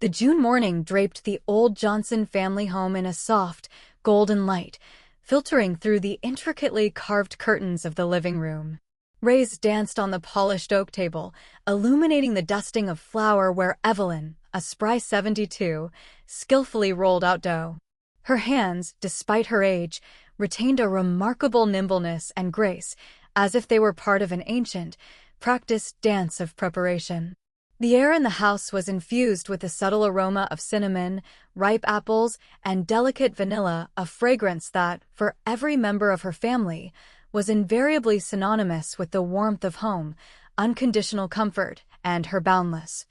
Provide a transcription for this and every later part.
The June morning draped the old Johnson family home in a soft, golden light, filtering through the intricately carved curtains of the living room. Rays danced on the polished oak table, illuminating the dusting of flour where Evelyn, a spry 72, skillfully rolled out dough. Her hands, despite her age, retained a remarkable nimbleness and grace, as if they were part of an ancient, practiced dance of preparation. The air in the house was infused with the subtle aroma of cinnamon, ripe apples, and delicate vanilla, a fragrance that, for every member of her family, was invariably synonymous with the warmth of home, unconditional comfort, and her boundless,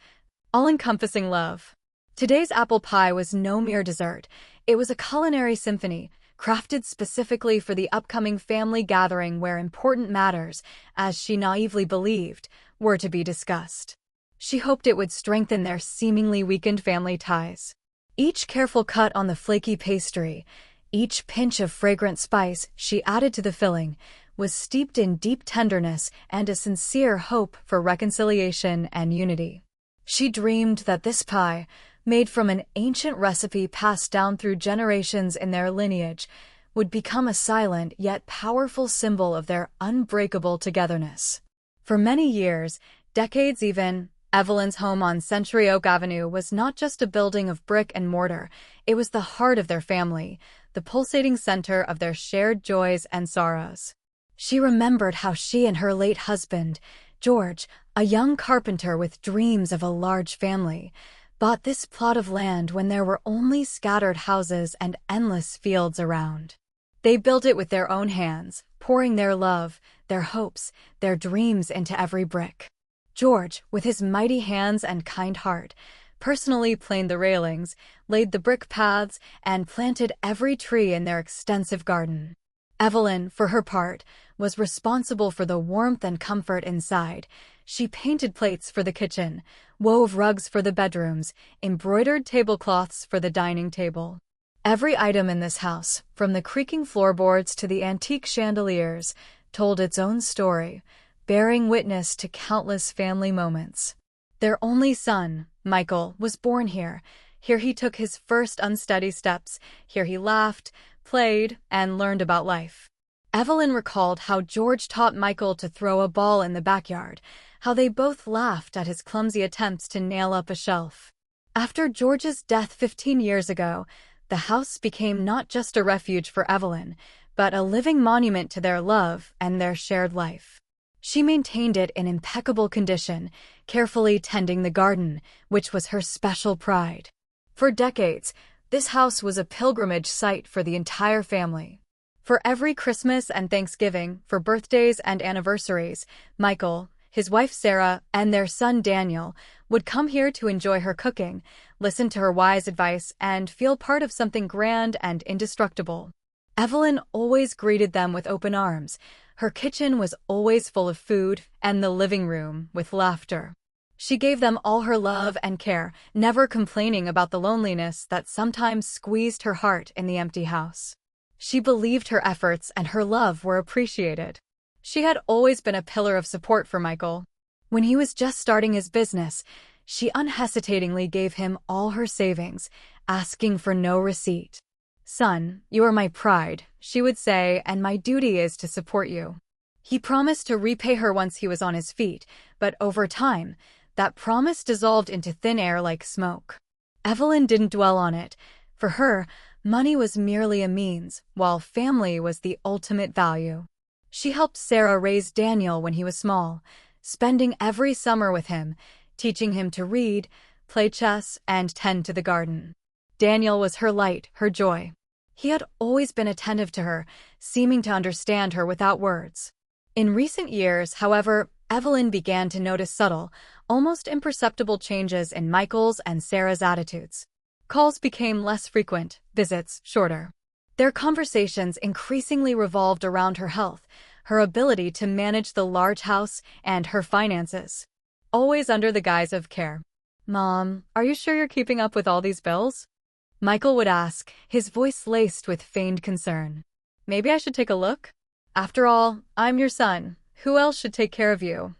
all-encompassing love. Today's apple pie was no mere dessert. It was a culinary symphony, crafted specifically for the upcoming family gathering where important matters, as she naively believed, were to be discussed. She hoped it would strengthen their seemingly weakened family ties. Each careful cut on the flaky pastry, each pinch of fragrant spice she added to the filling, was steeped in deep tenderness and a sincere hope for reconciliation and unity. She dreamed that this pie, made from an ancient recipe passed down through generations in their lineage, would become a silent yet powerful symbol of their unbreakable togetherness. For many years, decades even, Evelyn's home on Century Oak Avenue was not just a building of brick and mortar, it was the heart of their family, the pulsating center of their shared joys and sorrows. She remembered how she and her late husband, George, a young carpenter with dreams of a large family, bought this plot of land when there were only scattered houses and endless fields around. They built it with their own hands, pouring their love, their hopes, their dreams into every brick. George, with his mighty hands and kind heart, personally planed the railings, laid the brick paths, and planted every tree in their extensive garden. Evelyn, for her part, was responsible for the warmth and comfort inside. She painted plates for the kitchen, wove rugs for the bedrooms, embroidered tablecloths for the dining table. Every item in this house, from the creaking floorboards to the antique chandeliers, told its own story, bearing witness to countless family moments. Their only son, Michael, was born here. Here he took his first unsteady steps. Here he laughed, played, and learned about life. Evelyn recalled how George taught Michael to throw a ball in the backyard, how they both laughed at his clumsy attempts to nail up a shelf. After George's death 15 years ago, the house became not just a refuge for Evelyn, but a living monument to their love and their shared life. She maintained it in impeccable condition, carefully tending the garden, which was her special pride. For decades, this house was a pilgrimage site for the entire family. For every Christmas and Thanksgiving, for birthdays and anniversaries, Michael, his wife Sarah, and their son Daniel would come here to enjoy her cooking, listen to her wise advice, and feel part of something grand and indestructible. Evelyn always greeted them with open arms. Her kitchen was always full of food, and the living room with laughter. She gave them all her love and care, never complaining about the loneliness that sometimes squeezed her heart in the empty house. She believed her efforts and her love were appreciated. She had always been a pillar of support for Michael. When he was just starting his business, she unhesitatingly gave him all her savings, asking for no receipt. "Son, you are my pride," she would say, "and my duty is to support you." He promised to repay her once he was on his feet, but over time, that promise dissolved into thin air like smoke. Evelyn didn't dwell on it. For her, money was merely a means, while family was the ultimate value. She helped Sarah raise Daniel when he was small, spending every summer with him, teaching him to read, play chess, and tend to the garden. Daniel was her light, her joy. He had always been attentive to her, seeming to understand her without words. In recent years, however, Evelyn began to notice subtle, almost imperceptible changes in Michael's and Sarah's attitudes. Calls became less frequent, visits shorter. Their conversations increasingly revolved around her health, her ability to manage the large house, and her finances. Always under the guise of care. "Mom, are you sure you're keeping up with all these bills?" Michael would ask, his voice laced with feigned concern. "Maybe I should take a look? After all, I'm your son. Who else should take care of you?"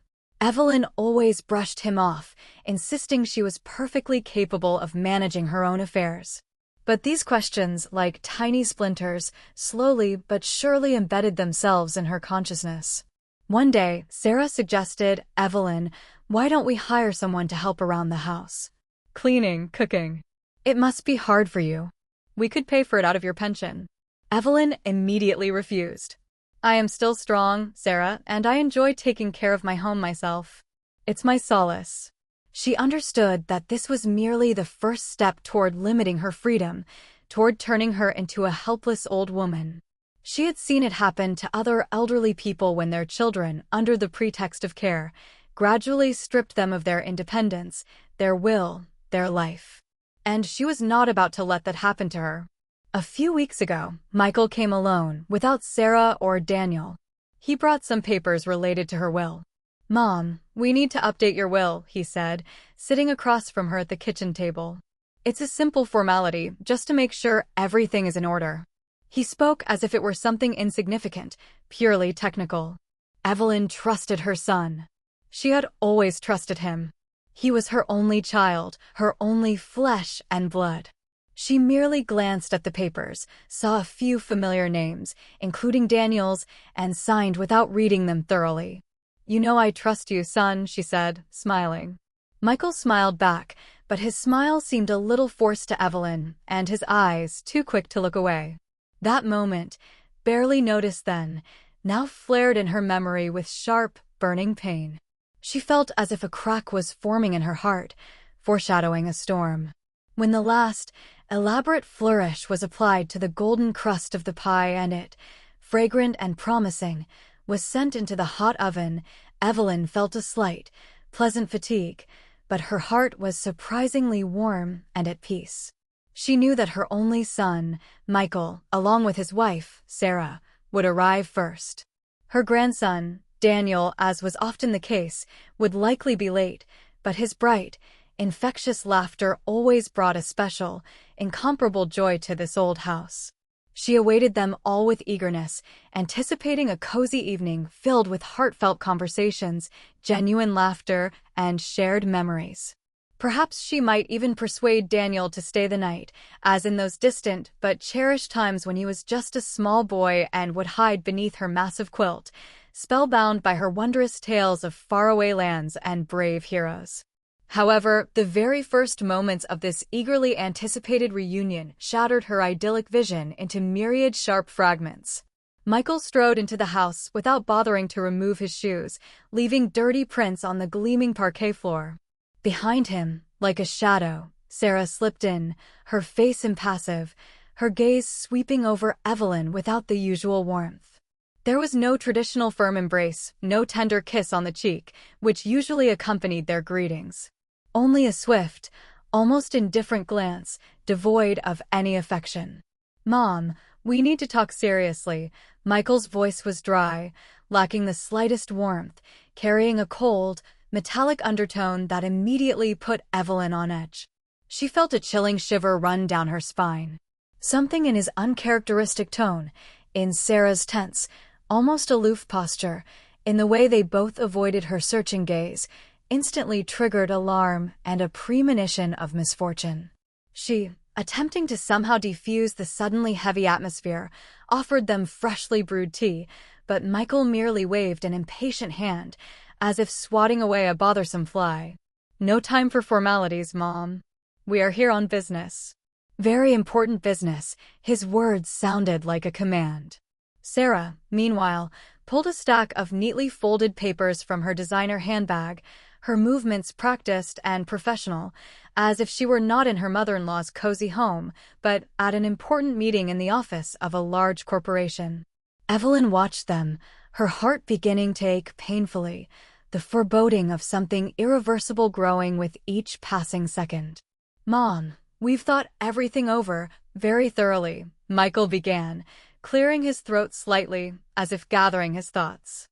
Evelyn always brushed him off, insisting she was perfectly capable of managing her own affairs. But these questions, like tiny splinters, slowly but surely embedded themselves in her consciousness. One day, Sarah suggested, "Evelyn, why don't we hire someone to help around the house? Cleaning, cooking. It must be hard for you. We could pay for it out of your pension." Evelyn immediately refused. "I am still strong, Sarah, and I enjoy taking care of my home myself. It's my solace." She understood that this was merely the first step toward limiting her freedom, toward turning her into a helpless old woman. She had seen it happen to other elderly people when their children, under the pretext of care, gradually stripped them of their independence, their will, their life. And she was not about to let that happen to her. A few weeks ago, Michael came alone, without Sarah or Daniel. He brought some papers related to her will. "Mom, we need to update your will," he said, sitting across from her at the kitchen table. "It's a simple formality, just to make sure everything is in order." He spoke as if it were something insignificant, purely technical. Evelyn trusted her son. She had always trusted him. He was her only child, her only flesh and blood. She merely glanced at the papers, saw a few familiar names, including Daniel's, and signed without reading them thoroughly. "You know I trust you, son," she said, smiling. Michael smiled back, but his smile seemed a little forced to Evelyn, and his eyes, too quick to look away. That moment, barely noticed then, now flared in her memory with sharp, burning pain. She felt as if a crack was forming in her heart, foreshadowing a storm. When the last, elaborate flourish was applied to the golden crust of the pie and it, fragrant and promising, was sent into the hot oven, Evelyn felt a slight, pleasant fatigue, but her heart was surprisingly warm and at peace. She knew that her only son, Michael, along with his wife, Sarah, would arrive first. Her grandson, Daniel, as was often the case, would likely be late, but his bright, infectious laughter always brought a special, incomparable joy to this old house. She awaited them all with eagerness, anticipating a cozy evening filled with heartfelt conversations, genuine laughter, and shared memories. Perhaps she might even persuade Daniel to stay the night, as in those distant but cherished times when he was just a small boy and would hide beneath her massive quilt, spellbound by her wondrous tales of faraway lands and brave heroes. However, the very first moments of this eagerly anticipated reunion shattered her idyllic vision into myriad sharp fragments. Michael strode into the house without bothering to remove his shoes, leaving dirty prints on the gleaming parquet floor. Behind him, like a shadow, Sarah slipped in, her face impassive, her gaze sweeping over Evelyn without the usual warmth. There was no traditional firm embrace, no tender kiss on the cheek, which usually accompanied their greetings. Only a swift, almost indifferent glance, devoid of any affection. "Mom, we need to talk seriously." Michael's voice was dry, lacking the slightest warmth, carrying a cold, metallic undertone that immediately put Evelyn on edge. She felt a chilling shiver run down her spine. Something in his uncharacteristic tone, in Sarah's tense, almost aloof posture, in the way they both avoided her searching gaze, instantly triggered alarm and a premonition of misfortune. She, attempting to somehow defuse the suddenly heavy atmosphere, offered them freshly brewed tea, but Michael merely waved an impatient hand, as if swatting away a bothersome fly. "No time for formalities, Mom. We are here on business." Very important business, his words sounded like a command. Sarah, meanwhile, pulled a stack of neatly folded papers from her designer handbag, her movements practiced and professional, as if she were not in her mother-in-law's cozy home, but at an important meeting in the office of a large corporation. Evelyn watched them, her heart beginning to ache painfully, the foreboding of something irreversible growing with each passing second. "Mom, we've thought everything over, very thoroughly," Michael began, clearing his throat slightly, as if gathering his thoughts.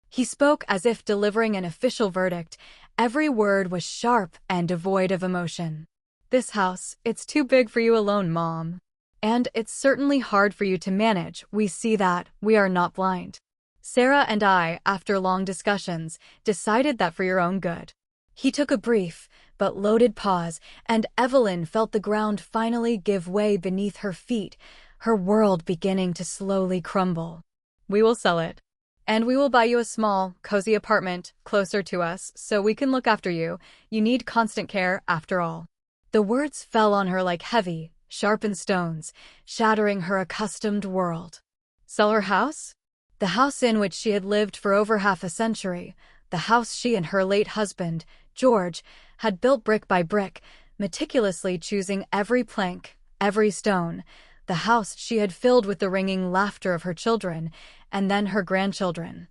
He spoke as if delivering an official verdict. Every word was sharp and devoid of emotion. "This house, it's too big for you alone, Mom. And it's certainly hard for you to manage. We see that, we are not blind." Sarah and I, after long discussions, decided that for your own good. He took a brief but loaded pause, and Evelyn felt the ground finally give way beneath her feet, her world beginning to slowly crumble. We will sell it. And we will buy you a small, cozy apartment closer to us so we can look after you. You need constant care, after all. The words fell on her like heavy, sharpened stones, shattering her accustomed world. Sell her house? The house in which she had lived for over half a century, the house she and her late husband, George, had built brick by brick, meticulously choosing every plank, every stone, the house she had filled with the ringing laughter of her children, and then her grandchildren.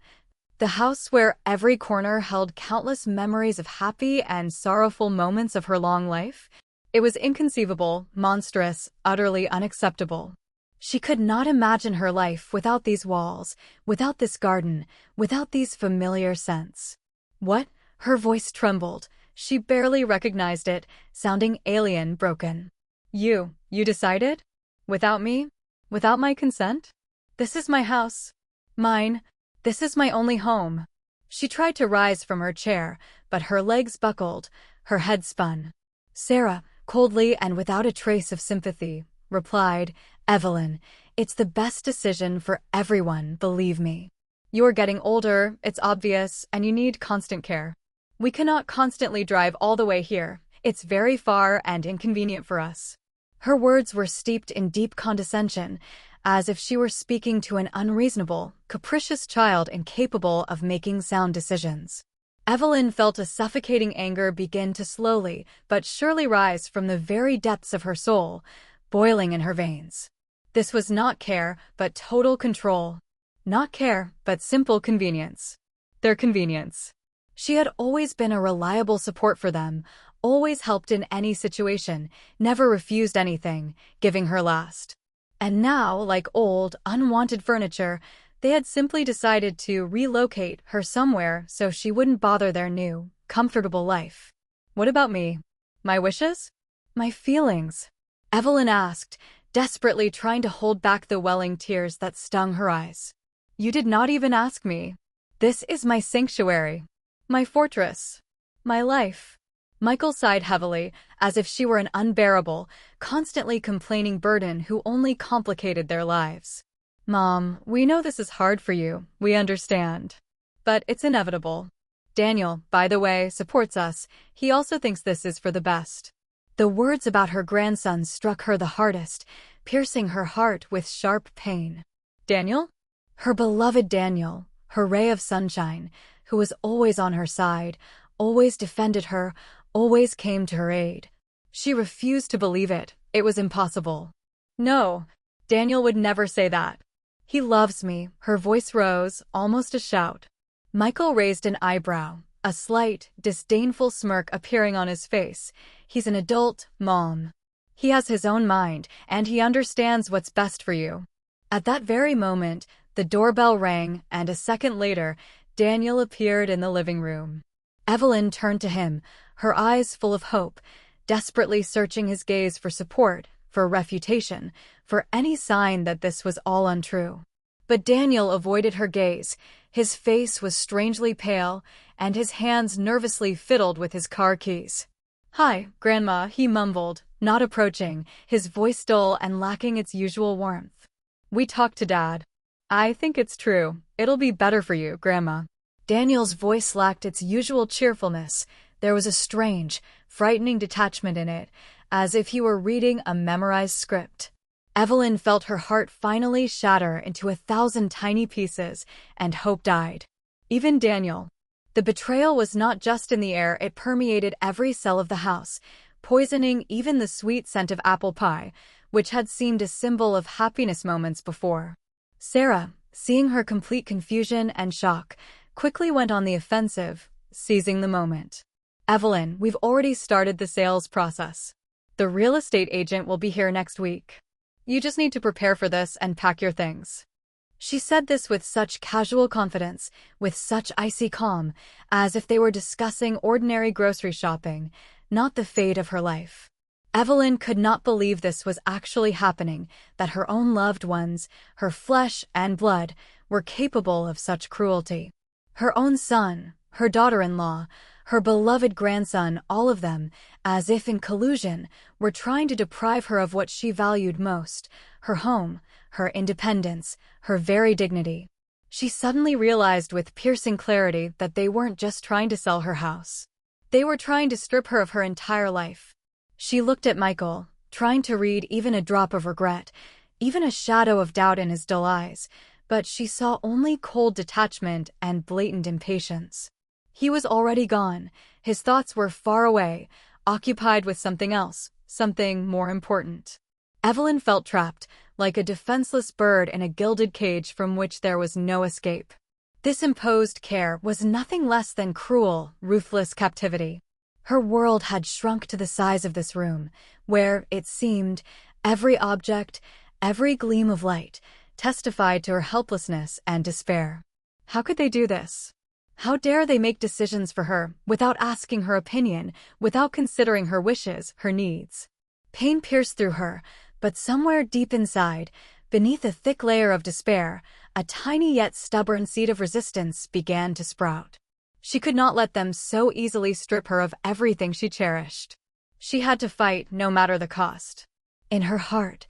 The house where every corner held countless memories of happy and sorrowful moments of her long life. It was inconceivable, monstrous, utterly unacceptable. She could not imagine her life without these walls, without this garden, without these familiar scents. What? Her voice trembled. She barely recognized it, sounding alien, broken. You decided? Without me? Without my consent? This is my house. Mine. This is my only home. She tried to rise from her chair, but her legs buckled, her head spun. Sarah, coldly and without a trace of sympathy, replied, Evelyn, it's the best decision for everyone, believe me. You're getting older, it's obvious, and you need constant care. We cannot constantly drive all the way here. It's very far and inconvenient for us. Her words were steeped in deep condescension, as if she were speaking to an unreasonable, capricious child incapable of making sound decisions. Evelyn felt a suffocating anger begin to slowly but surely rise from the very depths of her soul, boiling in her veins. This was not care, but total control. Not care, but simple convenience. Their convenience. She had always been a reliable support for them, always helped in any situation, never refused anything, giving her last. And now, like old, unwanted furniture, they had simply decided to relocate her somewhere so she wouldn't bother their new, comfortable life. What about me? My wishes? My feelings? Evelyn asked, desperately trying to hold back the welling tears that stung her eyes. You did not even ask me. This is my sanctuary. My fortress. My life. Michael sighed heavily, as if she were an unbearable, constantly complaining burden who only complicated their lives. Mom, we know this is hard for you, we understand. But it's inevitable. Daniel, by the way, supports us. He also thinks this is for the best. The words about her grandson struck her the hardest, piercing her heart with sharp pain. Daniel? Her beloved Daniel, her ray of sunshine, who was always on her side, always defended her, always came to her aid. She refused to believe it. It was impossible. No, Daniel would never say that. He loves me. Her voice rose, almost a shout. Michael raised an eyebrow, a slight, disdainful smirk appearing on his face. He's an adult, Mom. He has his own mind, and he understands what's best for you. At that very moment, the doorbell rang, and a second later, Daniel appeared in the living room. Evelyn turned to him, her eyes full of hope, desperately searching his gaze for support, for refutation, for any sign that this was all untrue. But Daniel avoided her gaze. His face was strangely pale, and his hands nervously fiddled with his car keys. Hi, Grandma, he mumbled, not approaching, his voice dull and lacking its usual warmth. We talked to Dad. I think it's true. It'll be better for you, Grandma. Daniel's voice lacked its usual cheerfulness. There was a strange, frightening detachment in it, as if he were reading a memorized script. Evelyn felt her heart finally shatter into 1,000 tiny pieces, and hope died. Even Daniel. The betrayal was not just in the air, it permeated every cell of the house, poisoning even the sweet scent of apple pie, which had seemed a symbol of happiness moments before. Sarah, seeing her complete confusion and shock, quickly went on the offensive, seizing the moment. Evelyn, we've already started the sales process. The real estate agent will be here next week. You just need to prepare for this and pack your things. She said this with such casual confidence, with such icy calm, as if they were discussing ordinary grocery shopping, not the fate of her life. Evelyn could not believe this was actually happening, that her own loved ones, her flesh and blood, were capable of such cruelty. Her own son, her daughter-in-law, her beloved grandson, all of them, as if in collusion, were trying to deprive her of what she valued most: her home, her independence, her very dignity. She suddenly realized with piercing clarity that they weren't just trying to sell her house. They were trying to strip her of her entire life. She looked at Michael, trying to read even a drop of regret, even a shadow of doubt in his dull eyes, but she saw only cold detachment and blatant impatience. He was already gone. His thoughts were far away, occupied with something else, something more important. Evelyn felt trapped, like a defenseless bird in a gilded cage from which there was no escape. This imposed care was nothing less than cruel, ruthless captivity. Her world had shrunk to the size of this room, where, it seemed, every object, every gleam of light, testified to her helplessness and despair. How could they do this? How dare they make decisions for her, without asking her opinion, without considering her wishes, her needs? Pain pierced through her, but somewhere deep inside, beneath a thick layer of despair, a tiny yet stubborn seed of resistance began to sprout. She could not let them so easily strip her of everything she cherished. She had to fight, no matter the cost. In her heart,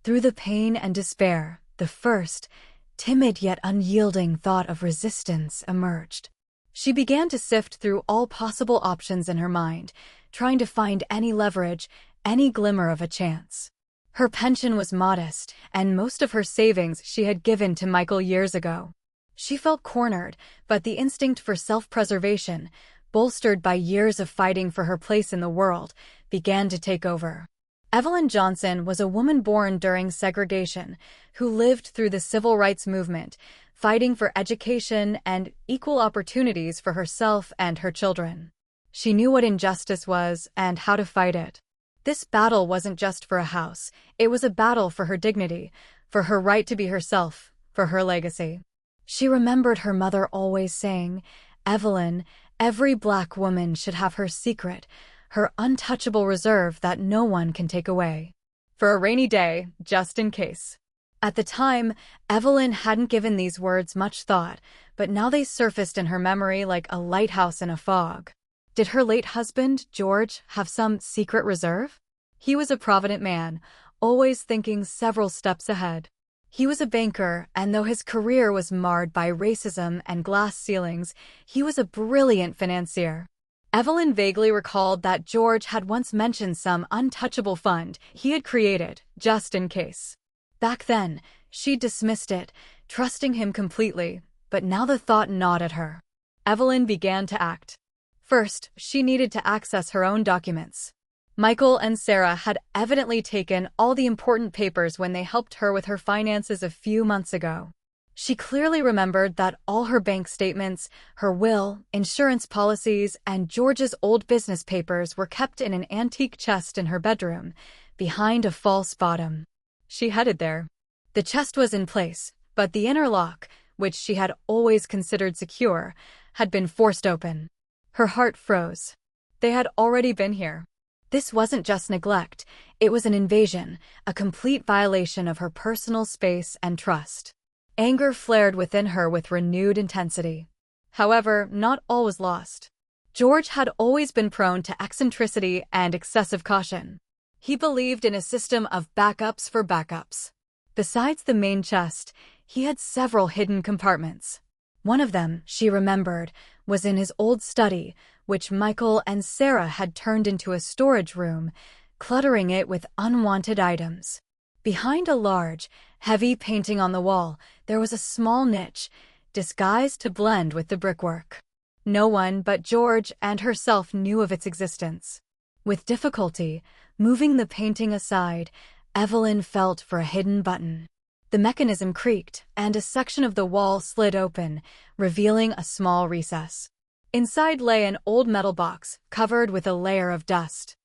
through the pain and despair, the first, timid yet unyielding thought of resistance emerged. She began to sift through all possible options in her mind, trying to find any leverage, any glimmer of a chance. Her pension was modest, and most of her savings she had given to Michael years ago. She felt cornered, but the instinct for self-preservation, bolstered by years of fighting for her place in the world, began to take over. Evelyn Johnson was a woman born during segregation, who lived through the civil rights movement, fighting for education and equal opportunities for herself and her children. She knew what injustice was and how to fight it. This battle wasn't just for a house, it was a battle for her dignity, for her right to be herself, for her legacy. She remembered her mother always saying, "Evelyn, every Black woman should have her secret, her untouchable reserve that no one can take away. For a rainy day, just in case." At the time, Evelyn hadn't given these words much thought, but now they surfaced in her memory like a lighthouse in a fog. Did her late husband, George, have some secret reserve? He was a provident man, always thinking several steps ahead. He was a banker, and though his career was marred by racism and glass ceilings, he was a brilliant financier. Evelyn vaguely recalled that George had once mentioned some untouchable fund he had created, just in case. Back then, she dismissed it, trusting him completely, but now the thought gnawed at her. Evelyn began to act. First, she needed to access her own documents. Michael and Sarah had evidently taken all the important papers when they helped her with her finances a few months ago. She clearly remembered that all her bank statements, her will, insurance policies, and George's old business papers were kept in an antique chest in her bedroom, behind a false bottom. She headed there. The chest was in place, but the inner lock, which she had always considered secure, had been forced open. Her heart froze. They had already been here. This wasn't just neglect, it was an invasion, a complete violation of her personal space and trust. Anger flared within her with renewed intensity. However, not all was lost. George had always been prone to eccentricity and excessive caution. He believed in a system of backups for backups. Besides the main chest, he had several hidden compartments. One of them, she remembered, was in his old study, which Michael and Sarah had turned into a storage room, cluttering it with unwanted items. Behind a large, heavy painting on the wall, there was a small niche, disguised to blend with the brickwork. No one but George and herself knew of its existence. With difficulty, moving the painting aside, Evelyn felt for a hidden button. The mechanism creaked, and a section of the wall slid open, revealing a small recess. Inside lay an old metal box, covered with a layer of dust.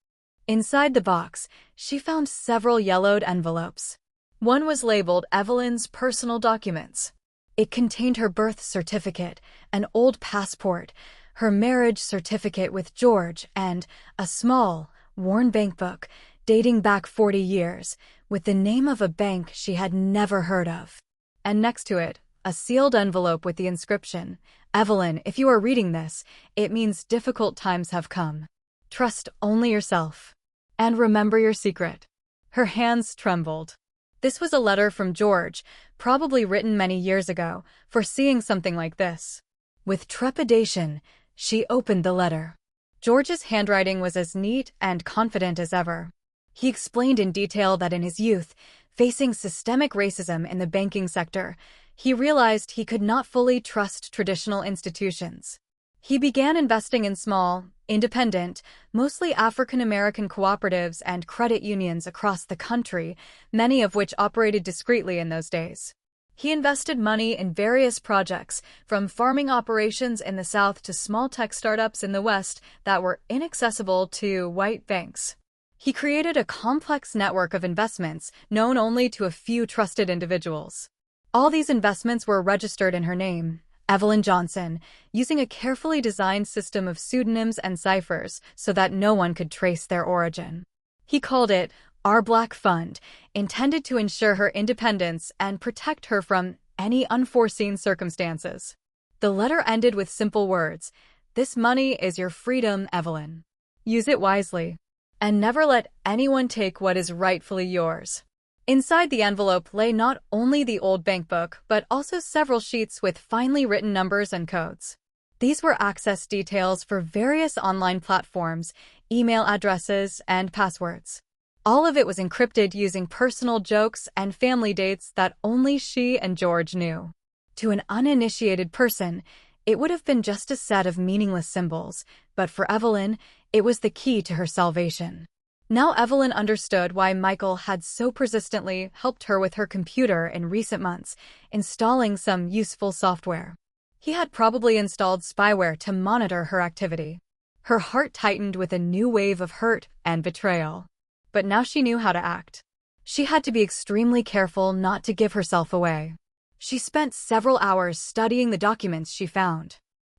Inside the box, she found several yellowed envelopes. One was labeled Evelyn's personal documents. It contained her birth certificate, an old passport, her marriage certificate with George, and a small, worn bankbook dating back 40 years, with the name of a bank she had never heard of. And next to it, a sealed envelope with the inscription, "Evelyn, if you are reading this, it means difficult times have come. Trust only yourself. And remember your secret." Her hands trembled. This was a letter from George, probably written many years ago, foreseeing something like this. With trepidation, she opened the letter. George's handwriting was as neat and confident as ever. He explained in detail that in his youth, facing systemic racism in the banking sector, he realized he could not fully trust traditional institutions. He began investing in small, independent, mostly African-American cooperatives and credit unions across the country, many of which operated discreetly in those days. He invested money in various projects, from farming operations in the South to small tech startups in the West that were inaccessible to white banks. He created a complex network of investments known only to a few trusted individuals. All these investments were registered in her name, Evelyn Johnson, using a carefully designed system of pseudonyms and ciphers so that no one could trace their origin. He called it Our Black Fund, intended to ensure her independence and protect her from any unforeseen circumstances. The letter ended with simple words, "This money is your freedom, Evelyn. Use it wisely, and never let anyone take what is rightfully yours." Inside the envelope lay not only the old bank book, but also several sheets with finely written numbers and codes. These were access details for various online platforms, email addresses, and passwords. All of it was encrypted using personal jokes and family dates that only she and George knew. To an uninitiated person, it would have been just a set of meaningless symbols, but for Evelyn, it was the key to her salvation. Now Evelyn understood why Michael had so persistently helped her with her computer in recent months, installing some useful software. He had probably installed spyware to monitor her activity. Her heart tightened with a new wave of hurt and betrayal. But now she knew how to act. She had to be extremely careful not to give herself away. She spent several hours studying the documents she found.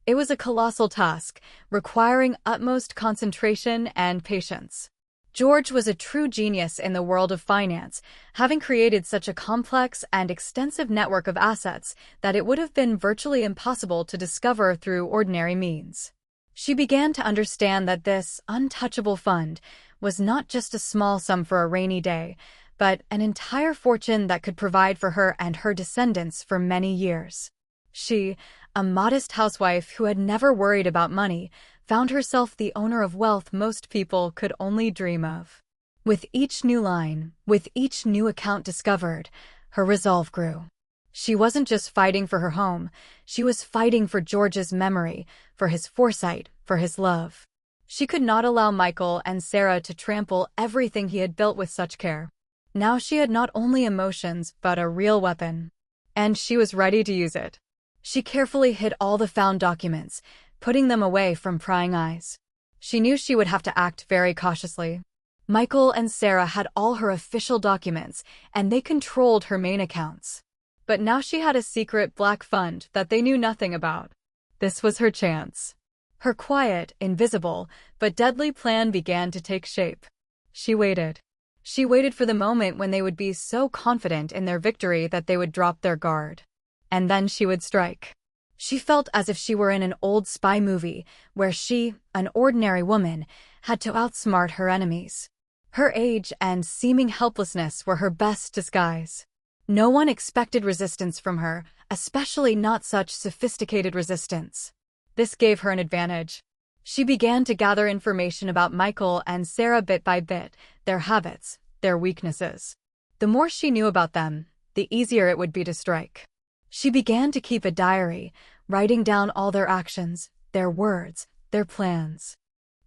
It was a colossal task, requiring utmost concentration and patience. George was a true genius in the world of finance, having created such a complex and extensive network of assets that it would have been virtually impossible to discover through ordinary means. She began to understand that this untouchable fund was not just a small sum for a rainy day, but an entire fortune that could provide for her and her descendants for many years. She, a modest housewife who had never worried about money, found herself the owner of wealth most people could only dream of. With each new line, with each new account discovered, her resolve grew. She wasn't just fighting for her home, she was fighting for George's memory, for his foresight, for his love. She could not allow Michael and Sarah to trample everything he had built with such care. Now she had not only emotions, but a real weapon. And she was ready to use it. She carefully hid all the found documents, putting them away from prying eyes. She knew she would have to act very cautiously. Michael and Sarah had all her official documents, and they controlled her main accounts. But now she had a secret black fund that they knew nothing about. This was her chance. Her quiet, invisible, but deadly plan began to take shape. She waited. She waited for the moment when they would be so confident in their victory that they would drop their guard. And then she would strike. She felt as if she were in an old spy movie, where she, an ordinary woman, had to outsmart her enemies. Her age and seeming helplessness were her best disguise. No one expected resistance from her, especially not such sophisticated resistance. This gave her an advantage. She began to gather information about Michael and Sarah bit by bit, their habits, their weaknesses. The more she knew about them, the easier it would be to strike. She began to keep a diary, writing down all their actions, their words, their plans.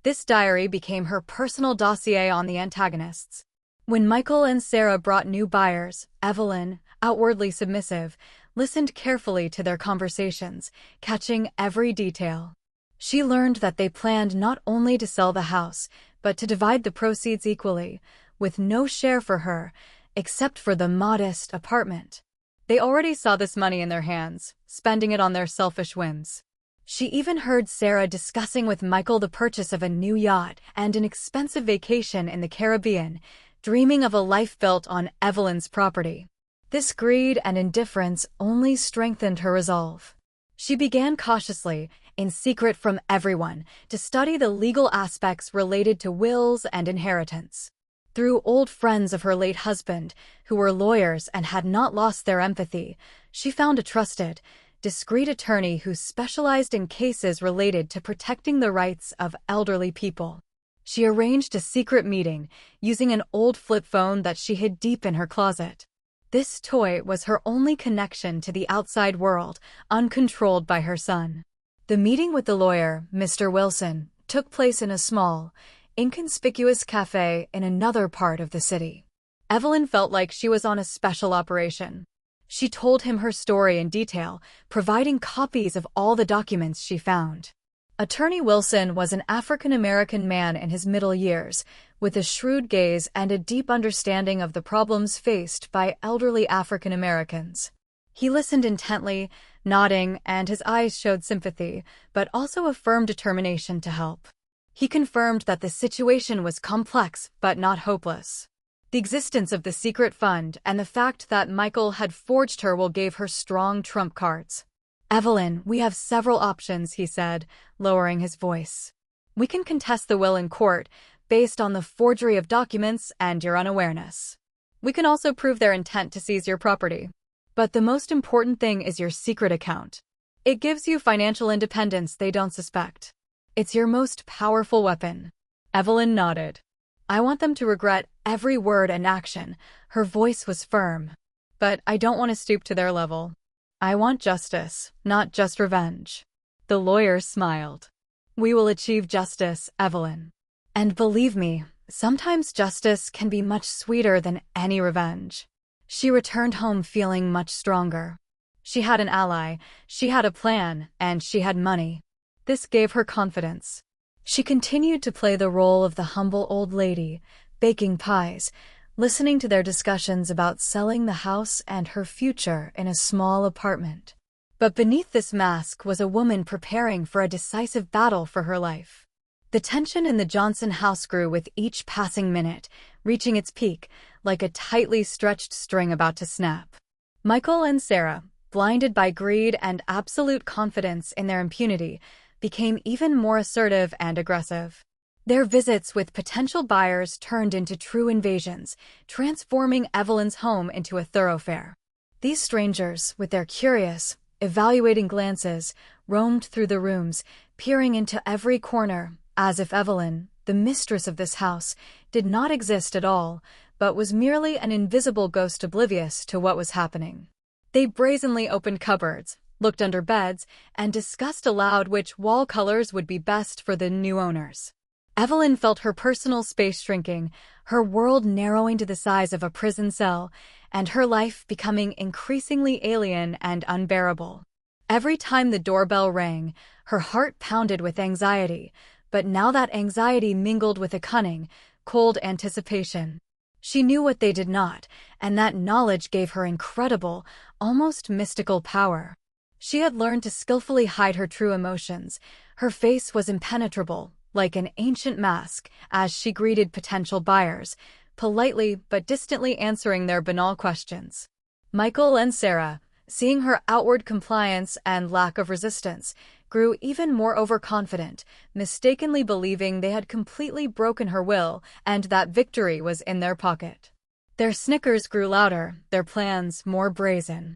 This diary became her personal dossier on the antagonists. When Michael and Sarah brought new buyers, Evelyn, outwardly submissive, listened carefully to their conversations, catching every detail. She learned that they planned not only to sell the house, but to divide the proceeds equally, with no share for her, except for the modest apartment. They already saw this money in their hands, spending it on their selfish whims. She even heard Sarah discussing with Michael the purchase of a new yacht and an expensive vacation in the Caribbean, dreaming of a life built on Evelyn's property. This greed and indifference only strengthened her resolve. She began cautiously, in secret from everyone, to study the legal aspects related to wills and inheritance. Through old friends of her late husband, who were lawyers and had not lost their empathy, she found a trusted, discreet attorney who specialized in cases related to protecting the rights of elderly people. She arranged a secret meeting, using an old flip phone that she hid deep in her closet. This toy was her only connection to the outside world, uncontrolled by her son. The meeting with the lawyer, Mr. Wilson, took place in a small, inconspicuous cafe in another part of the city. Evelyn felt like she was on a special operation. She told him her story in detail, providing copies of all the documents she found. Attorney Wilson was an African-American man in his middle years, with a shrewd gaze and a deep understanding of the problems faced by elderly African Americans. He listened intently, nodding, and his eyes showed sympathy, but also a firm determination to help. He confirmed that the situation was complex but not hopeless. The existence of the secret fund and the fact that Michael had forged her will gave her strong trump cards. "Evelyn, we have several options," he said, lowering his voice. "We can contest the will in court, based on the forgery of documents and your unawareness. We can also prove their intent to seize your property. But the most important thing is your secret account. It gives you financial independence they don't suspect. It's your most powerful weapon." Evelyn nodded. "I want them to regret every word and action." Her voice was firm. "But I don't want to stoop to their level. I want justice, not just revenge." The lawyer smiled. "We will achieve justice, Evelyn. And believe me, sometimes justice can be much sweeter than any revenge." She returned home feeling much stronger. She had an ally, she had a plan, and she had money. This gave her confidence. She continued to play the role of the humble old lady, baking pies, listening to their discussions about selling the house and her future in a small apartment. But beneath this mask was a woman preparing for a decisive battle for her life. The tension in the Johnson house grew with each passing minute, reaching its peak, like a tightly stretched string about to snap. Michael and Sarah, blinded by greed and absolute confidence in their impunity, became even more assertive and aggressive. Their visits with potential buyers turned into true invasions, transforming Evelyn's home into a thoroughfare. These strangers, with their curious, evaluating glances, roamed through the rooms, peering into every corner, as if Evelyn, the mistress of this house, did not exist at all, but was merely an invisible ghost oblivious to what was happening. They brazenly opened cupboards, looked under beds, and discussed aloud which wall colors would be best for the new owners. Evelyn felt her personal space shrinking, her world narrowing to the size of a prison cell, and her life becoming increasingly alien and unbearable. Every time the doorbell rang, her heart pounded with anxiety, but now that anxiety mingled with a cunning, cold anticipation. She knew what they did not, and that knowledge gave her incredible, almost mystical power. She had learned to skillfully hide her true emotions. Her face was impenetrable, like an ancient mask, as she greeted potential buyers, politely but distantly answering their banal questions. Michael and Sarah, seeing her outward compliance and lack of resistance, grew even more overconfident, mistakenly believing they had completely broken her will and that victory was in their pocket. Their snickers grew louder, their plans more brazen.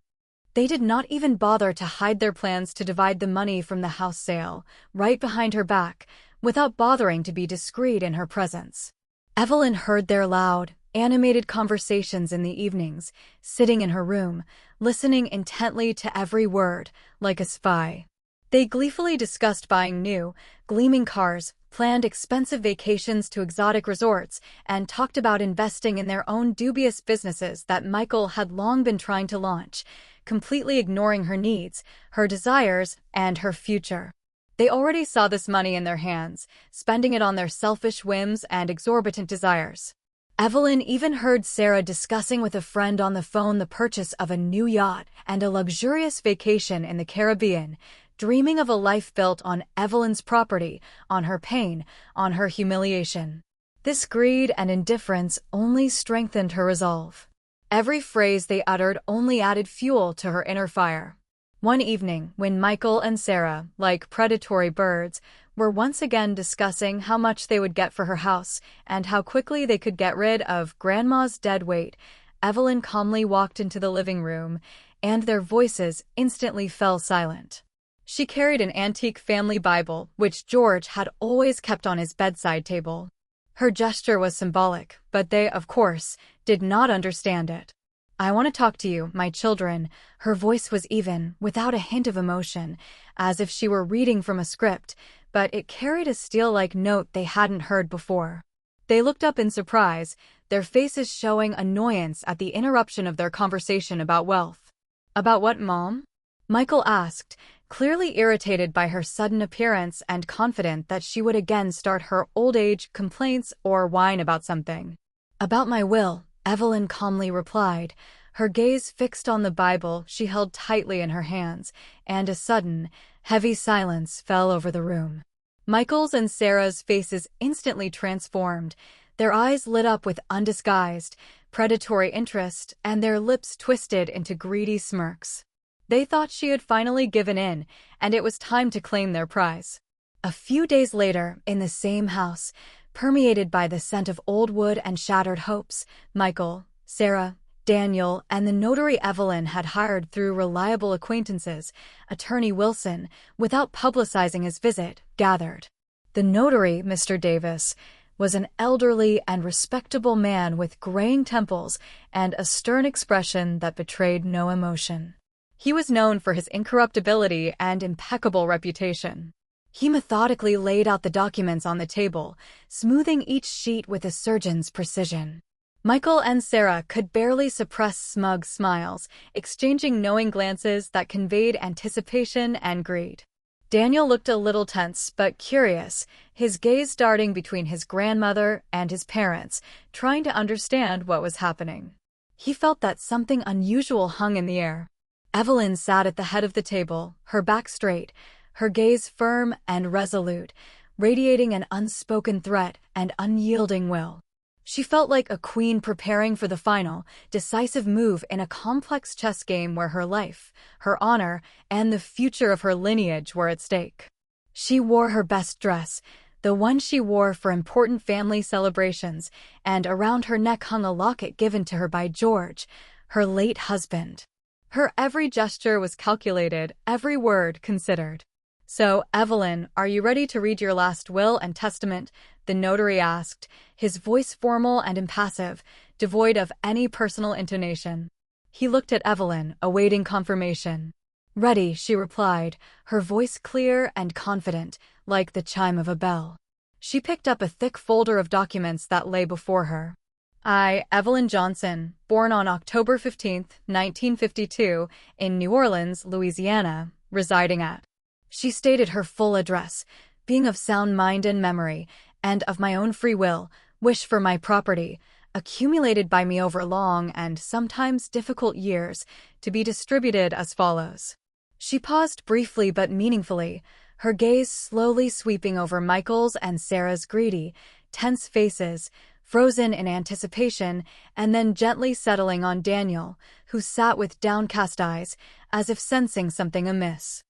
They did not even bother to hide their plans to divide the money from the house sale, right behind her back, without bothering to be discreet in her presence. Evelyn heard their loud, animated conversations in the evenings, sitting in her room, listening intently to every word, like a spy. They gleefully discussed buying new, gleaming cars, planned expensive vacations to exotic resorts, and talked about investing in their own dubious businesses that Michael had long been trying to launch, completely ignoring her needs, her desires, and her future. They already saw this money in their hands, spending it on their selfish whims and exorbitant desires. Evelyn even heard Sarah discussing with a friend on the phone the purchase of a new yacht and a luxurious vacation in the Caribbean, dreaming of a life built on Evelyn's property, on her pain, on her humiliation. This greed and indifference only strengthened her resolve. Every phrase they uttered only added fuel to her inner fire. One evening, when Michael and Sarah, like predatory birds, were once again discussing how much they would get for her house and how quickly they could get rid of Grandma's dead weight, Evelyn calmly walked into the living room, and their voices instantly fell silent. She carried an antique family Bible, which George had always kept on his bedside table. Her gesture was symbolic, but they, of course, did not understand it. "I want to talk to you, my children." Her voice was even, without a hint of emotion, as if she were reading from a script, but it carried a steel-like note they hadn't heard before. They looked up in surprise, their faces showing annoyance at the interruption of their conversation about wealth. "About what, Mom?" Michael asked, clearly irritated by her sudden appearance and confident that she would again start her old-age complaints or whine about something. "About my will," Evelyn calmly replied, her gaze fixed on the Bible she held tightly in her hands, and a sudden, heavy silence fell over the room. Michael's and Sarah's faces instantly transformed, their eyes lit up with undisguised, predatory interest, and their lips twisted into greedy smirks. They thought she had finally given in, and it was time to claim their prize. A few days later, in the same house, permeated by the scent of old wood and shattered hopes, Michael, Sarah, Daniel, and the notary Evelyn had hired through reliable acquaintances, Attorney Wilson, without publicizing his visit, gathered. The notary, Mr. Davis, was an elderly and respectable man with graying temples and a stern expression that betrayed no emotion. He was known for his incorruptibility and impeccable reputation. He methodically laid out the documents on the table, smoothing each sheet with a surgeon's precision. Michael and Sarah could barely suppress smug smiles, exchanging knowing glances that conveyed anticipation and greed. Daniel looked a little tense but curious, his gaze darting between his grandmother and his parents, trying to understand what was happening. He felt that something unusual hung in the air. Evelyn sat at the head of the table, her back straight, her gaze firm and resolute, radiating an unspoken threat and unyielding will. She felt like a queen preparing for the final, decisive move in a complex chess game where her life, her honor, and the future of her lineage were at stake. She wore her best dress, the one she wore for important family celebrations, and around her neck hung a locket given to her by George, her late husband. Her every gesture was calculated, every word considered. "So, Evelyn, are you ready to read your last will and testament?" the notary asked, his voice formal and impassive, devoid of any personal intonation. He looked at Evelyn, awaiting confirmation. "Ready," she replied, her voice clear and confident, like the chime of a bell. She picked up a thick folder of documents that lay before her. "I, Evelyn Johnson, born on October 15, 1952, in New Orleans, Louisiana, residing at." She stated her full address, being of sound mind and memory, and of my own free will, wish for my property, accumulated by me over long and sometimes difficult years, to be distributed as follows. She paused briefly but meaningfully, her gaze slowly sweeping over Michael's and Sarah's greedy, tense faces, frozen in anticipation, and then gently settling on Daniel, who sat with downcast eyes, as if sensing something amiss.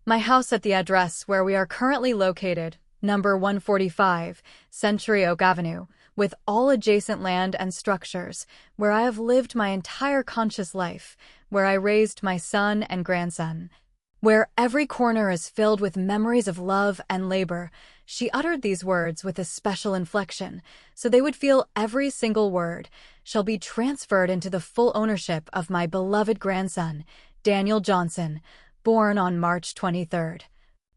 "My house at the address where we are currently located, number 145, Century Oak Avenue, with all adjacent land and structures, where I have lived my entire conscious life, where I raised my son and grandson, where every corner is filled with memories of love and labor." She uttered these words with a special inflection, so they would feel every single word, "shall be transferred into the full ownership of my beloved grandson, Daniel Johnson, born on March 23,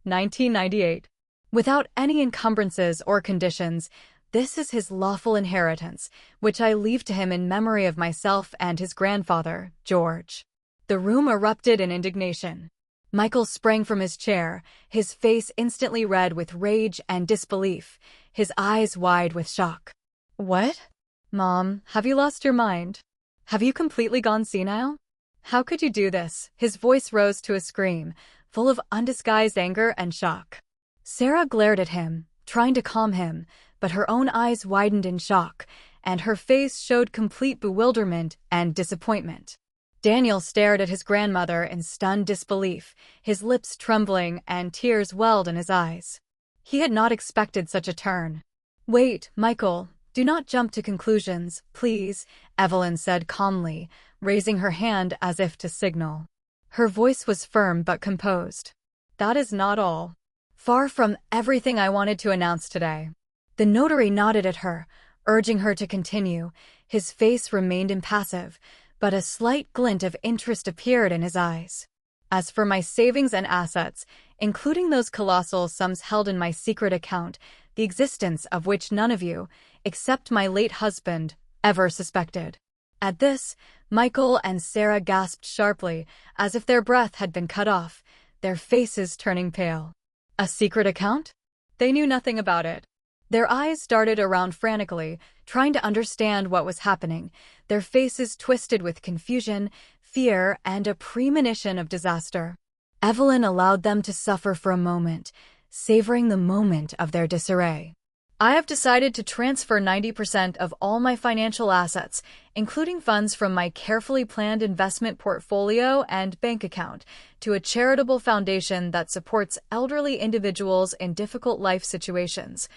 1998. Without any encumbrances or conditions, this is his lawful inheritance, which I leave to him in memory of myself and his grandfather, George." The room erupted in indignation. Michael sprang from his chair, his face instantly red with rage and disbelief, his eyes wide with shock. "What? Mom, have you lost your mind? Have you completely gone senile? How could you do this?" His voice rose to a scream, full of undisguised anger and shock. Sarah glared at him, trying to calm him, but her own eyes widened in shock, and her face showed complete bewilderment and disappointment. Daniel stared at his grandmother in stunned disbelief, his lips trembling and tears welled in his eyes. He had not expected such a turn. "Wait, Michael, do not jump to conclusions, please," Evelyn said calmly, raising her hand as if to signal. Her voice was firm but composed. "That is not all. Far from everything I wanted to announce today." The notary nodded at her, urging her to continue. His face remained impassive, but a slight glint of interest appeared in his eyes. "As for my savings and assets, including those colossal sums held in my secret account, the existence of which none of you, except my late husband, ever suspected." At this, Michael and Sarah gasped sharply, as if their breath had been cut off, their faces turning pale. A secret account? They knew nothing about it. Their eyes darted around frantically, trying to understand what was happening, their faces twisted with confusion, fear, and a premonition of disaster. Evelyn allowed them to suffer for a moment, savoring the moment of their disarray. "I have decided to transfer 90% of all my financial assets, including funds from my carefully planned investment portfolio and bank account, to a charitable foundation that supports elderly individuals in difficult life situations,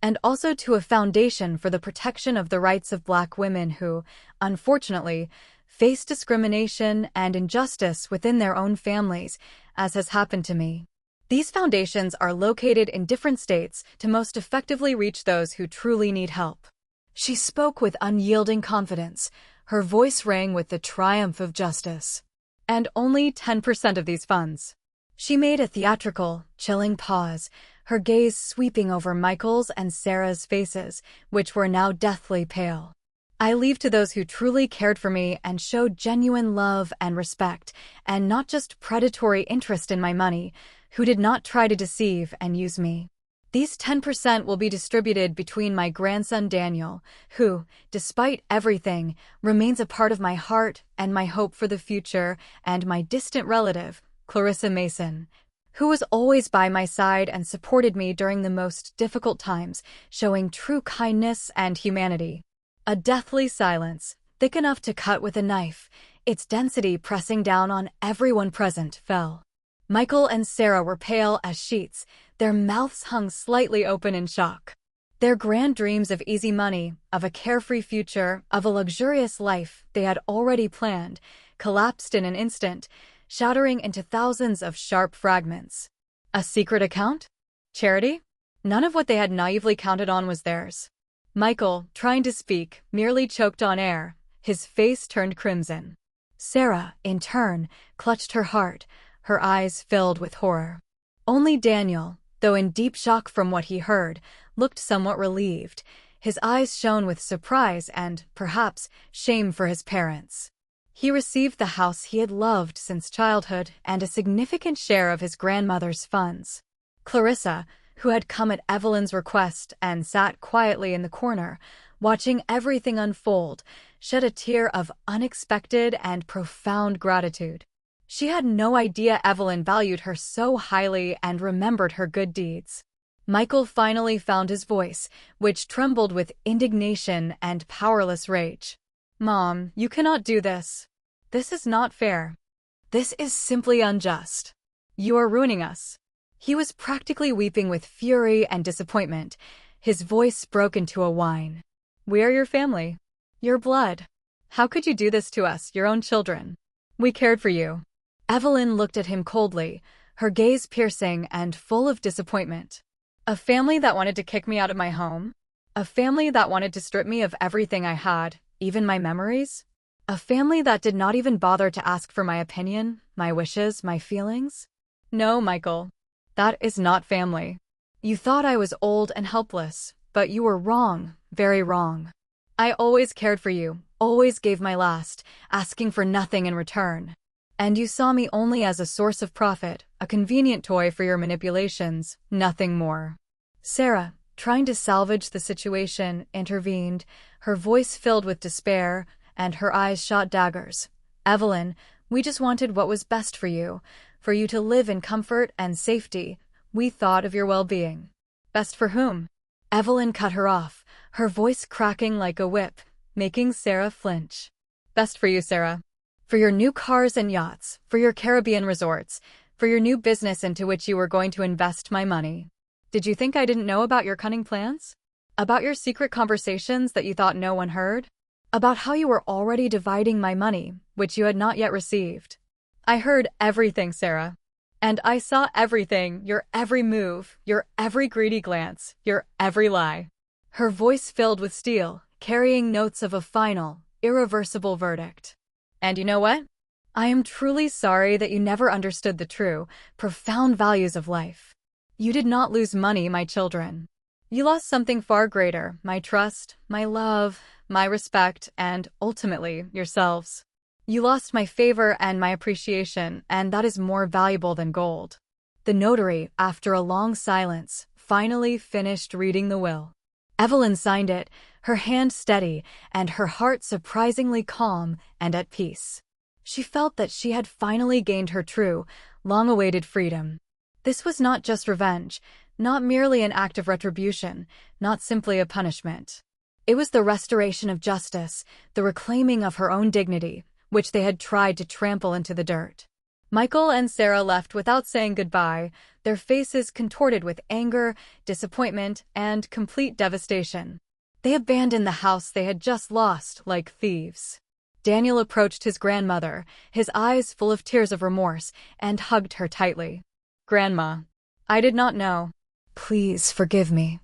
and also to a foundation for the protection of the rights of Black women who, unfortunately, face discrimination and injustice within their own families, as has happened to me. These foundations are located in different states to most effectively reach those who truly need help." She spoke with unyielding confidence, her voice rang with the triumph of justice. "And only 10% of these funds." She made a theatrical, chilling pause, her gaze sweeping over Michael's and Sarah's faces, which were now deathly pale. "I leave to those who truly cared for me and showed genuine love and respect, and not just predatory interest in my money, who did not try to deceive and use me. These 10% will be distributed between my grandson Daniel, who, despite everything, remains a part of my heart and my hope for the future, and my distant relative, Clarissa Mason, who was always by my side and supported me during the most difficult times, showing true kindness and humanity." A deathly silence, thick enough to cut with a knife, its density pressing down on everyone present, fell. Michael and Sarah were pale as sheets, their mouths hung slightly open in shock. Their grand dreams of easy money, of a carefree future, of a luxurious life they had already planned, collapsed in an instant, shattering into thousands of sharp fragments. A secret account? Charity? None of what they had naively counted on was theirs. Michael, trying to speak, merely choked on air, his face turned crimson. Sarah, in turn, clutched her heart, her eyes filled with horror. Only Daniel, though in deep shock from what he heard, looked somewhat relieved. His eyes shone with surprise and, perhaps, shame for his parents. He received the house he had loved since childhood and a significant share of his grandmother's funds. Clarissa, who had come at Evelyn's request and sat quietly in the corner, watching everything unfold, shed a tear of unexpected and profound gratitude. She had no idea Evelyn valued her so highly and remembered her good deeds. Michael finally found his voice, which trembled with indignation and powerless rage. "Mom, you cannot do this. This is not fair. This is simply unjust. You are ruining us." He was practically weeping with fury and disappointment. His voice broke into a whine. "We are your family. Your blood. How could you do this to us, your own children? We cared for you." Evelyn looked at him coldly, her gaze piercing and full of disappointment. "A family that wanted to kick me out of my home? A family that wanted to strip me of everything I had, even my memories? A family that did not even bother to ask for my opinion, my wishes, my feelings? No, Michael. That is not family. You thought I was old and helpless, but you were wrong, very wrong. I always cared for you, always gave my last, asking for nothing in return. And you saw me only as a source of profit, a convenient toy for your manipulations, nothing more." Sarah, trying to salvage the situation, intervened, her voice filled with despair, and her eyes shot daggers. "Evelyn, we just wanted what was best for you to live in comfort and safety. We thought of your well-being." "Best for whom?" Evelyn cut her off, her voice cracking like a whip, making Sarah flinch. Best for you, Sarah. For your new cars and yachts, for your Caribbean resorts, for your new business into which you were going to invest my money. Did you think I didn't know about your cunning plans? About your secret conversations that you thought no one heard? About how you were already dividing my money, which you had not yet received? I heard everything, Sarah. And I saw everything, your every move, your every greedy glance, your every lie. Her voice filled with steel, carrying notes of a final, irreversible verdict. And you know what? I am truly sorry that you never understood the true, profound values of life. You did not lose money, my children. You lost something far greater, my trust, my love, my respect, and, ultimately, yourselves. You lost my favor and my appreciation, and that is more valuable than gold. The notary, after a long silence, finally finished reading the will. Evelyn signed it, her hand steady, and her heart surprisingly calm and at peace. She felt that she had finally gained her true, long-awaited freedom. This was not just revenge, not merely an act of retribution, not simply a punishment. It was the restoration of justice, the reclaiming of her own dignity, which they had tried to trample into the dirt. Michael and Sarah left without saying goodbye, their faces contorted with anger, disappointment, and complete devastation. They abandoned the house they had just lost like thieves. Daniel approached his grandmother, his eyes full of tears of remorse, and hugged her tightly. "Grandma, I did not know. Please forgive me.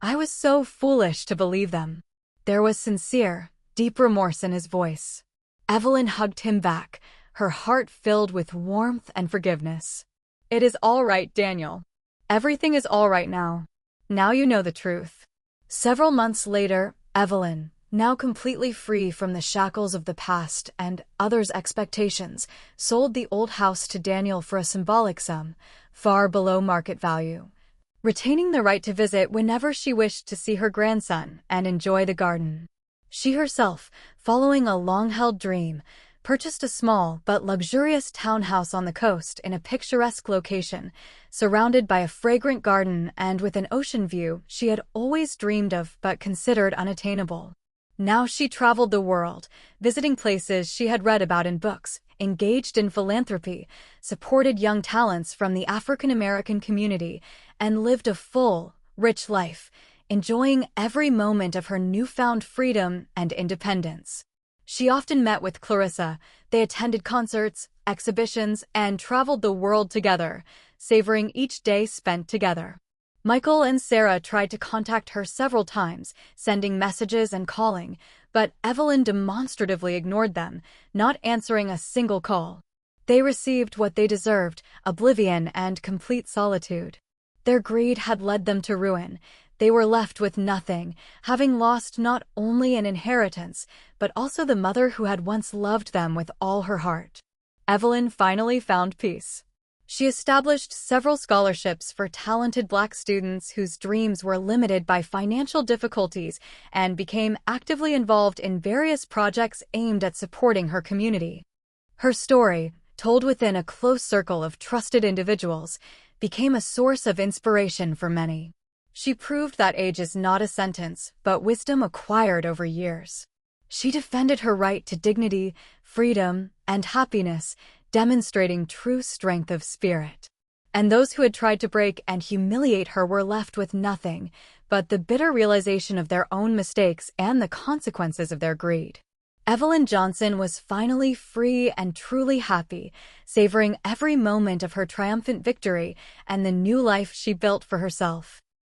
I was so foolish to believe them." There was sincere, deep remorse in his voice. Evelyn hugged him back, her heart filled with warmth and forgiveness. "It is all right, Daniel. Everything is all right now. Now you know the truth." Several months later, Evelyn, now completely free from the shackles of the past and others' expectations, sold the old house to Daniel for a symbolic sum, far below market value, retaining the right to visit whenever she wished to see her grandson and enjoy the garden. She herself, following a long-held dream, purchased a small but luxurious townhouse on the coast in a picturesque location, surrounded by a fragrant garden and with an ocean view she had always dreamed of but considered unattainable. Now she traveled the world, visiting places she had read about in books, engaged in philanthropy, supported young talents from the African American community, and lived a full, rich life, enjoying every moment of her newfound freedom and independence. She often met with Clarissa, they attended concerts, exhibitions, and traveled the world together, savoring each day spent together. Michael and Sarah tried to contact her several times, sending messages and calling, but Evelyn demonstratively ignored them, not answering a single call. They received what they deserved, oblivion and complete solitude. Their greed had led them to ruin. They were left with nothing, having lost not only an inheritance, but also the mother who had once loved them with all her heart. Evelyn finally found peace. She established several scholarships for talented Black students whose dreams were limited by financial difficulties and became actively involved in various projects aimed at supporting her community. Her story, told within a close circle of trusted individuals, became a source of inspiration for many. She proved that age is not a sentence, but wisdom acquired over years. She defended her right to dignity, freedom, and happiness, demonstrating true strength of spirit. And those who had tried to break and humiliate her were left with nothing but the bitter realization of their own mistakes and the consequences of their greed. Evelyn Johnson was finally free and truly happy, savoring every moment of her triumphant victory and the new life she built for herself.